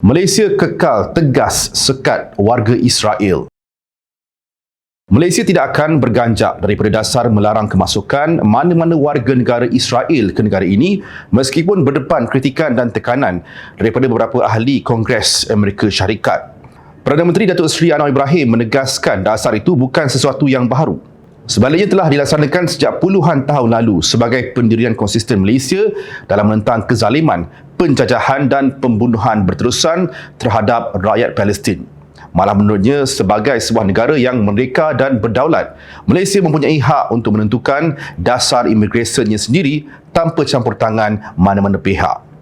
Malaysia kekal tegas sekat warga Israel. Malaysia tidak akan berganjak daripada dasar melarang kemasukan mana-mana warga negara Israel ke negara ini meskipun berdepan kritikan dan tekanan daripada beberapa ahli Kongres Amerika Syarikat. Perdana Menteri Datuk Seri Anwar Ibrahim menegaskan dasar itu bukan sesuatu yang baharu. Sebaliknya telah dilaksanakan sejak puluhan tahun lalu sebagai pendirian konsisten Malaysia dalam menentang kezaliman, penjajahan dan pembunuhan berterusan terhadap rakyat Palestin. Malah menurutnya, sebagai sebuah negara yang merdeka dan berdaulat, Malaysia mempunyai hak untuk menentukan dasar imigresinya sendiri tanpa campur tangan mana-mana pihak.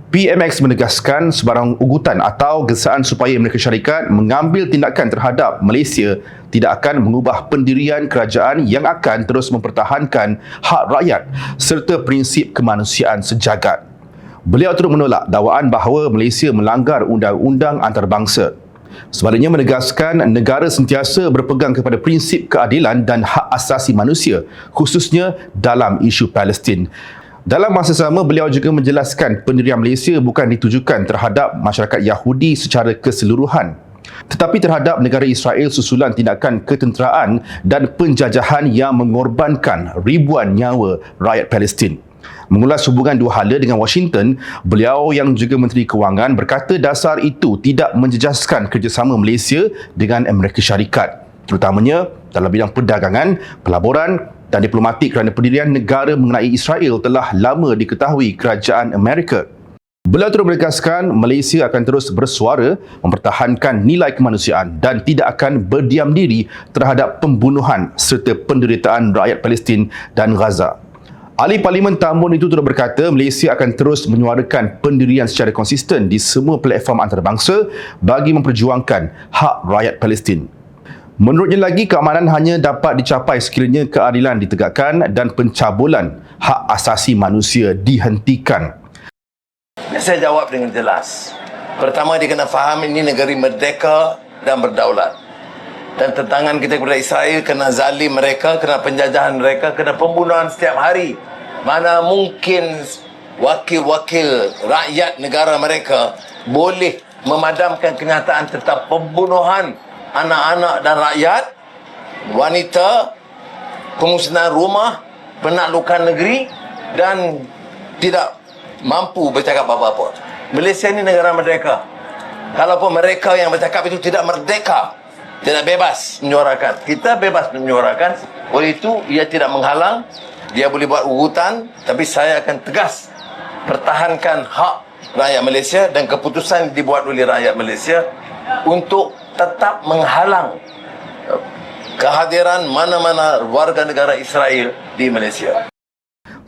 PMX menegaskan sebarang ugutan atau gesaan supaya Amerika Syarikat mengambil tindakan terhadap Malaysia tidak akan mengubah pendirian kerajaan yang akan terus mempertahankan hak rakyat serta prinsip kemanusiaan sejagat. Beliau turut menolak dakwaan bahawa Malaysia melanggar undang-undang antarabangsa. Sebaliknya menegaskan negara sentiasa berpegang kepada prinsip keadilan dan hak asasi manusia, khususnya dalam isu Palestin. Dalam masa sama, beliau juga menjelaskan pendirian Malaysia bukan ditujukan terhadap masyarakat Yahudi secara keseluruhan, tetapi terhadap negara Israel susulan tindakan ketenteraan dan penjajahan yang mengorbankan ribuan nyawa rakyat Palestin. Mengulas hubungan dua hala dengan Washington, beliau yang juga Menteri Kewangan berkata dasar itu tidak menjejaskan kerjasama Malaysia dengan Amerika Syarikat, terutamanya dalam bidang perdagangan, pelaburan dan diplomatik kerana pendirian negara mengenai Israel telah lama diketahui kerajaan Amerika. Beliau terus menegaskan Malaysia akan terus bersuara mempertahankan nilai kemanusiaan dan tidak akan berdiam diri terhadap pembunuhan serta penderitaan rakyat Palestin dan Gaza. Ahli Parlimen Tambun itu turut berkata Malaysia akan terus menyuarakan pendirian secara konsisten di semua platform antarabangsa bagi memperjuangkan hak rakyat Palestin. Menurutnya lagi, keamanan hanya dapat dicapai sekiranya keadilan ditegakkan dan pencabulan hak asasi manusia dihentikan. Saya jawab dengan jelas. Pertama, dia kena faham ini negara merdeka dan berdaulat. Dan tentangan kita kepada Israel kena zalim mereka, kena penjajahan mereka, kena pembunuhan setiap hari. Mana mungkin wakil-wakil rakyat negara mereka boleh memadamkan kenyataan tentang pembunuhan anak-anak dan rakyat, wanita, pemusnahan rumah, penaklukan negeri dan tidak mampu bercakap apa-apa. Malaysia ini negara merdeka. Kalaupun mereka yang bercakap itu tidak merdeka, tidak bebas menyuarakan, kita bebas menyuarakan. Oleh itu, ia tidak menghalang. Dia boleh buat ugutan, tapi saya akan tegas pertahankan hak rakyat Malaysia dan keputusan dibuat oleh rakyat Malaysia untuk tetap menghalang kehadiran mana-mana warga negara Israel di Malaysia.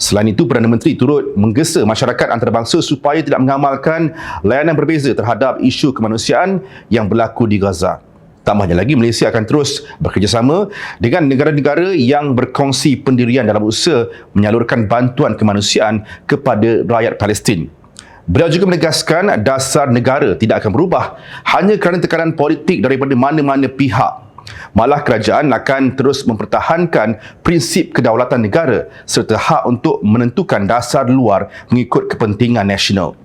Selain itu, Perdana Menteri turut menggesa masyarakat antarabangsa supaya tidak mengamalkan layanan berbeza terhadap isu kemanusiaan yang berlaku di Gaza. Tambahnya lagi, Malaysia akan terus bekerjasama dengan negara-negara yang berkongsi pendirian dalam usaha menyalurkan bantuan kemanusiaan kepada rakyat Palestin. Beliau juga menegaskan dasar negara tidak akan berubah hanya kerana tekanan politik daripada mana-mana pihak. Malah kerajaan akan terus mempertahankan prinsip kedaulatan negara serta hak untuk menentukan dasar luar mengikut kepentingan nasional.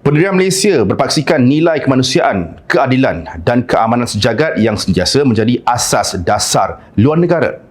Pendirian Malaysia berpaksikan nilai kemanusiaan, keadilan dan keamanan sejagat yang sentiasa menjadi asas dasar luar negara.